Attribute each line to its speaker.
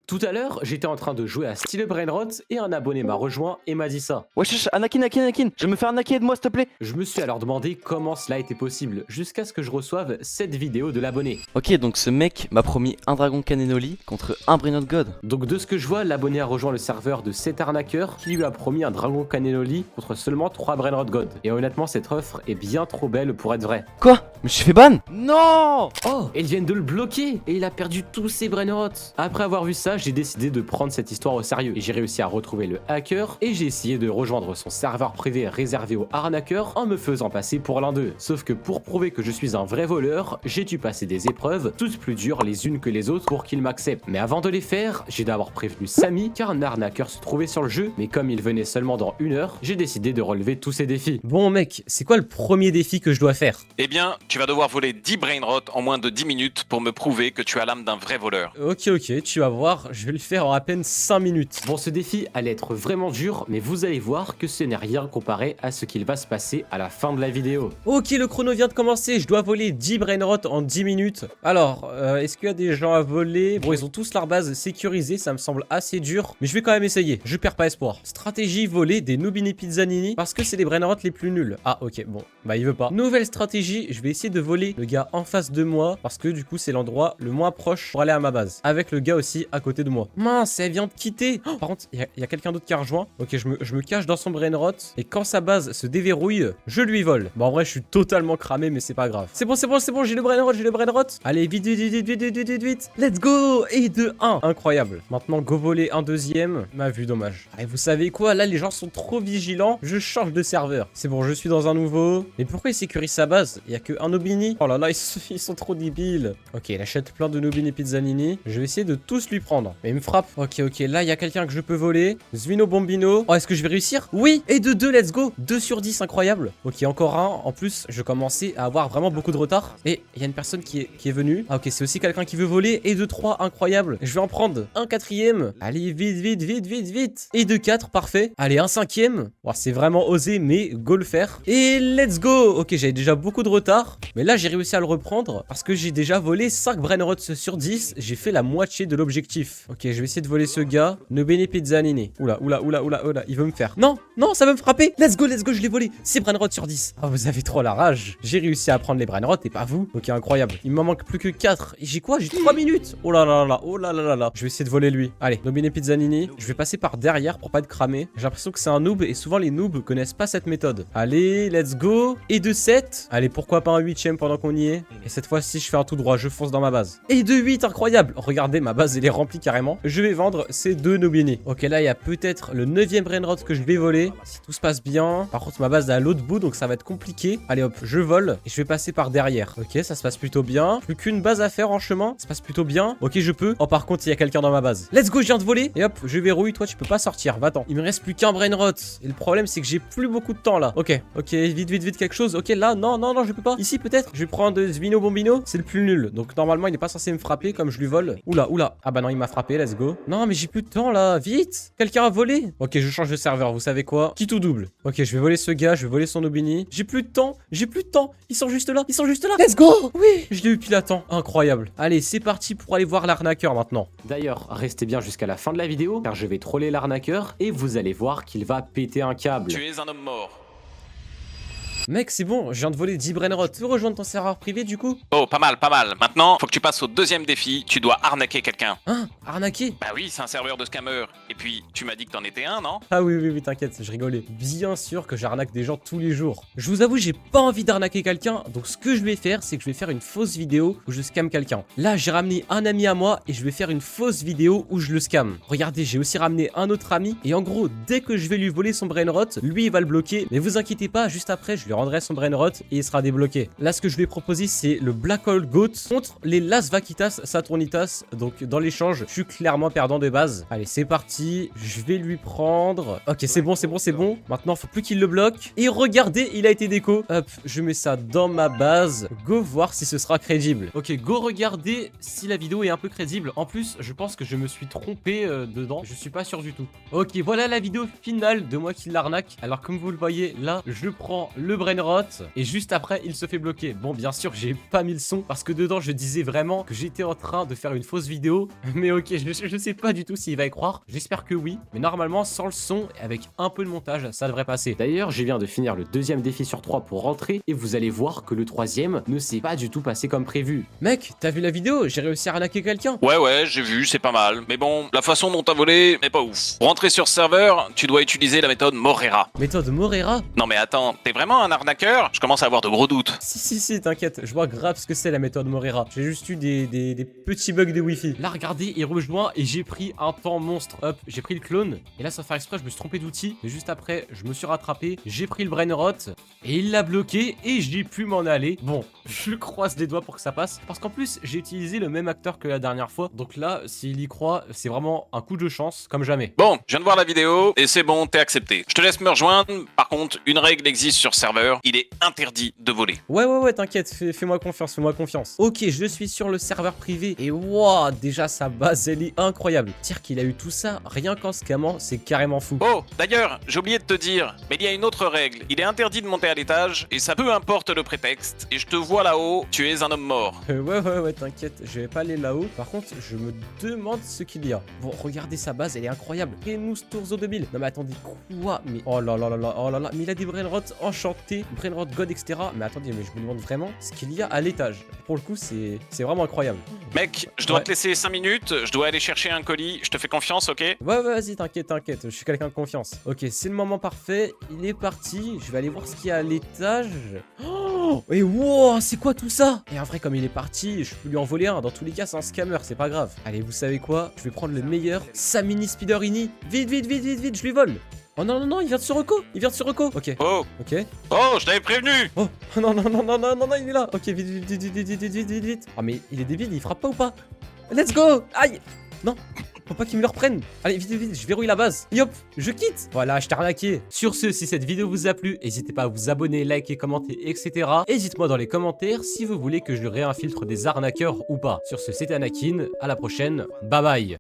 Speaker 1: Tout à l'heure, j'étais en train de jouer à Style Brainrot et un abonné m'a rejoint et m'a dit ça.
Speaker 2: Wesh, Anakin, je vais me faire arnaquer, aide-moi s'il te plaît.
Speaker 1: Je me suis alors demandé comment cela était possible, jusqu'à ce que je reçoive cette vidéo de l'abonné.
Speaker 2: Ok, donc ce mec m'a promis un dragon Cannonoli contre un Brainrot God.
Speaker 1: Donc de ce que je vois, l'abonné a rejoint le serveur de cet arnaqueur qui lui a promis un dragon Cannonoli contre seulement 3 Brainrot God. Et honnêtement, cette offre est bien trop belle pour être vraie.
Speaker 2: Quoi? Mais je suis fait ban? Non!
Speaker 1: Oh, ils viennent de le bloquer et il a perdu tous ses Brainrot. Après avoir vu ça, j'ai décidé de prendre cette histoire au sérieux et j'ai réussi à retrouver le hacker et j'ai essayé de rejoindre son serveur privé réservé aux arnaqueurs en me faisant passer pour l'un d'eux. Sauf que pour prouver que je suis un vrai voleur, j'ai dû passer des épreuves, toutes plus dures les unes que les autres pour qu'il m'accepte. Mais avant de les faire, j'ai d'abord prévenu Samy car un arnaqueur se trouvait sur le jeu, mais comme il venait seulement dans 1 heure, j'ai décidé de relever tous ces défis.
Speaker 3: Bon mec, c'est quoi le premier défi que je dois faire?
Speaker 4: Eh bien, tu vas devoir voler 10 Brainrot en moins de 10 minutes pour me prouver que tu as l'âme d'un vrai voleur.
Speaker 3: Ok, tu vas voir, je vais le faire en à peine 5 minutes.
Speaker 1: Bon, ce défi allait être vraiment dur, mais vous allez voir que ce n'est rien comparé à ce qu'il va se passer à la fin de la vidéo.
Speaker 3: Ok, le chrono vient de commencer, je dois voler 10 Brainrot en 10 minutes. Alors, est-ce qu'il y a des gens à voler? Bon, ils ont tous leur base sécurisée, ça me semble assez dur, mais je vais quand même essayer, je perds pas espoir. Stratégie, voler des Nubini Pizzanini, parce que c'est les Brainrot les plus nuls. Ah, ok, bon, bah il veut pas. Nouvelle stratégie, je vais essayer de voler le gars en face de moi, parce que du coup c'est l'endroit le moins proche pour aller à ma base. Avec le gars aussi à côté de moi. Mince, elle vient de quitter. Oh, par contre, il y a quelqu'un d'autre qui a rejoint. Ok, je me cache dans son Brainrot, et quand sa base se déverrouille, je lui vole. Bon, en vrai, je suis totalement cramé, mais c'est pas grave. C'est bon, j'ai le Brainrot. Allez, vite. Let's go. Et de 1. Incroyable. Maintenant, go voler un deuxième. M'a vu, dommage. Et vous savez quoi? Là, les gens sont trop vigilants. Je change de serveur. C'est bon, je suis dans un nouveau. Mais pourquoi il sécurise sa base? Il y a que un Nubini. Oh là là, ils sont trop débiles. Ok, il achète plein de Nubini Pizzanini. Je vais essayer de tous lui prendre. Mais il me frappe. Ok, là, il y a quelqu'un que je peux voler. Zvino Bombino. Oh, est-ce que je vais réussir? Oui. Et de 2, let's go. 2 sur 10, incroyable. Ok, encore un. En plus, je commençais à avoir vraiment beaucoup de retard. Et il y a une personne qui est venue. Ah, ok, c'est aussi quelqu'un qui veut voler. Et de 3, incroyable. Je vais en prendre un 4ème. Allez, vite. Et de 4, parfait. Allez, un 5ème. Bon, c'est vraiment osé, mais go le faire. Et let's go. Ok, j'avais déjà beaucoup de retard. Mais là, j'ai réussi à le reprendre parce que j'ai déjà volé 5 Brainrot sur 10. J'ai fait la moitié de l'objectif. Ok, je vais essayer de voler ce gars. Nubini Pizzanini. Oula. Il veut me faire. Non, ça veut me frapper. Let's go, je l'ai volé. C'est Brainrot sur 10. Oh, vous avez trop la rage. J'ai réussi à prendre les Brainrot et pas vous. Ok, incroyable. Il me manque plus que 4. Et j'ai quoi? J'ai 3 minutes. Oh là là. Je vais essayer de voler lui. Allez, Nubini Pizzanini. Je vais passer par derrière pour pas être cramé. J'ai l'impression que c'est un noob et souvent les noobs connaissent pas cette méthode. Allez, let's go. Et de 7. Allez, pourquoi pas un 8ème pendant qu'on y est. Et cette fois-ci, je fais un tout droit. Je fonce dans ma base. Et de 8, incroyable. Regardez, ma base, elle est remplie carrément. Je vais vendre ces 2 Nubini. Ok, là, il y a peut-être le 9ème Brainrot que je vais voler. Si tout se passe bien. Par contre, ma base est à l'autre bout, donc ça va être compliqué. Allez, hop, je vole et je vais passer par derrière. Ok, ça se passe plutôt bien. Plus qu'une base à faire en chemin. Ça se passe plutôt bien. Ok, je peux. Oh, par contre, il y a quelqu'un dans ma base. Let's go, je viens de voler. Et hop, je verrouille. Toi, tu peux pas sortir. Va-t'en. Il me reste plus qu'un Brainrot. Et le problème, c'est que j'ai plus beaucoup de temps là. Ok, vite, quelque chose. Ok, là, non, je peux pas. Ici, peut-être. Je vais prendre Zvino Bombino. C'est le plus nul. Donc, normalement, il n'est pas censé me frapper comme je lui vole. Oula. Ah bah non, il m'a frappé. Let's go. Non, mais j'ai plus de temps là. Vite. Quelqu'un a volé. Ok, je change de serveur. Vous savez quoi? Qui tout double. Ok, je vais voler ce gars. Je vais voler son Nubini. J'ai plus de temps. Ils sont juste là. Let's go. Oui, je l'ai eu pile à temps. Incroyable. Allez, c'est parti pour aller voir l'arnaqueur maintenant.
Speaker 1: D'ailleurs, restez bien jusqu'à la fin de la vidéo, car je vais troller l'arnaqueur et vous allez voir qu'il va péter un câble.
Speaker 4: Tu es un homme mort.
Speaker 3: Mec, c'est bon, je viens de voler 10 Brainrot. Tu veux rejoindre ton serveur privé du coup?
Speaker 4: Oh, pas mal. Maintenant, faut que tu passes au deuxième défi. Tu dois arnaquer quelqu'un.
Speaker 3: Hein? Arnaquer?
Speaker 4: Bah oui, c'est un serveur de scammer. Et puis, tu m'as dit que t'en étais un, non?
Speaker 3: Ah oui, t'inquiète, je rigolais. Bien sûr que j'arnaque des gens tous les jours. Je vous avoue, j'ai pas envie d'arnaquer quelqu'un. Donc ce que je vais faire, c'est que je vais faire une fausse vidéo où je scam quelqu'un. Là, j'ai ramené un ami à moi et je vais faire une fausse vidéo où je le scam. Regardez, j'ai aussi ramené un autre ami. Et en gros, dès que je vais lui voler son Brainrot, lui, il va le bloquer. Mais vous inquiétez pas, juste après, je lui rendrai son Brainrot et il sera débloqué. Là, ce que je vais proposer, c'est le Black Hole Goat contre les Las Vaquitas Saturnitas. Donc, dans l'échange, je suis clairement perdant de base. Allez, c'est parti. Je vais lui prendre. Ok, c'est bon. Maintenant, faut plus qu'il le bloque. Et regardez, il a été déco. Hop, je mets ça dans ma base. Go voir si ce sera crédible. Ok, go regarder si la vidéo est un peu crédible. En plus, je pense que je me suis trompé dedans. Je suis pas sûr du tout. Ok, voilà la vidéo finale de moi qui l'arnaque. Alors, comme vous le voyez, là, je prends le Brainrot brainrot et juste après il se fait bloquer. Bon bien sûr j'ai pas mis le son parce que dedans je disais vraiment que j'étais en train de faire une fausse vidéo. Mais ok, je sais pas du tout s'il va y croire. J'espère que oui. Mais normalement sans le son et avec un peu de montage ça devrait passer.
Speaker 1: D'ailleurs, je viens de finir le deuxième défi sur 3 pour rentrer et vous allez voir que le troisième ne s'est pas du tout passé comme prévu.
Speaker 3: Mec, t'as vu la vidéo? J'ai réussi à arnaquer quelqu'un.
Speaker 4: Ouais, j'ai vu, c'est pas mal. Mais bon, la façon dont t'as volé n'est pas ouf. Pour rentrer sur serveur, tu dois utiliser la méthode Morera.
Speaker 3: Méthode Morera?
Speaker 4: Non mais attends, t'es vraiment un arnaqueur? Je commence à avoir de gros doutes.
Speaker 3: Si, t'inquiète, je vois grave ce que c'est la méthode Morera. J'ai juste eu des petits bugs de wifi. Là, regardez, il rejoint et j'ai pris un temps monstre. Hop, j'ai pris le clone. Et là, sans faire exprès, je me suis trompé d'outil. Mais juste après, je me suis rattrapé. J'ai pris le brainrot et il l'a bloqué et j'ai pu m'en aller. Bon, je croise les doigts pour que ça passe. Parce qu'en plus, j'ai utilisé le même acteur que la dernière fois. Donc là, s'il y croit, c'est vraiment un coup de chance comme jamais.
Speaker 4: Bon, je viens de voir la vidéo et c'est bon, t'es accepté. Je te laisse me rejoindre. Par contre, une règle existe sur serveur, il est interdit de voler.
Speaker 3: Ouais, t'inquiète, fais-moi confiance. Ok, je suis sur le serveur privé et waouh, déjà sa base, elle est incroyable. Dire qu'il a eu tout ça rien qu'en scammant, c'est carrément fou.
Speaker 4: Oh, d'ailleurs, j'ai oublié de te dire, mais il y a une autre règle. Il est interdit de monter à l'étage et ça peu importe le prétexte. Et je te vois là-haut, tu es un homme mort.
Speaker 3: Ouais, t'inquiète, je vais pas aller là-haut. Par contre, je me demande ce qu'il y a. Bon, regardez sa base, elle est incroyable. Renus Tourzo 2000. Non mais attendez, quoi? Mais oh là là, mais il a des brainrots enchantés, brainrot god, etc. Mais attendez, mais je me demande vraiment ce qu'il y a à l'étage. Pour le coup, c'est vraiment incroyable.
Speaker 4: Mec, je dois
Speaker 3: Ouais.
Speaker 4: te laisser 5 minutes, je dois aller chercher un colis, je te fais confiance, ok?
Speaker 3: Ouais, vas-y, t'inquiète, je suis quelqu'un de confiance. Ok, c'est le moment parfait, il est parti, je vais aller voir ce qu'il y a à l'étage. Oh, et wow, c'est quoi tout ça? Et en vrai, comme il est parti, je peux lui en voler un, dans tous les cas, c'est un scammer, c'est pas grave. Allez, vous savez quoi? Je vais prendre le meilleur, Samini Spiderini. Vite, je lui vole. Oh non, il vient de se reco, Ok,
Speaker 4: Oh,
Speaker 3: ok.
Speaker 4: oh, je t'avais prévenu!
Speaker 3: Oh, non, il est là. Ok, vite. Ah, mais il est débile, il frappe pas ou pas? Let's go! Aïe! Non, faut pas qu'il me le reprenne. Allez, vite, je verrouille la base. Et hop, je quitte. Voilà, je t'ai arnaqué. Sur ce, si cette vidéo vous a plu, n'hésitez pas à vous abonner, liker, commenter, etc. Dites-moi dans les commentaires si vous voulez que je réinfiltre des arnaqueurs ou pas. Sur ce, c'était Anakin. À la prochaine. Bye bye.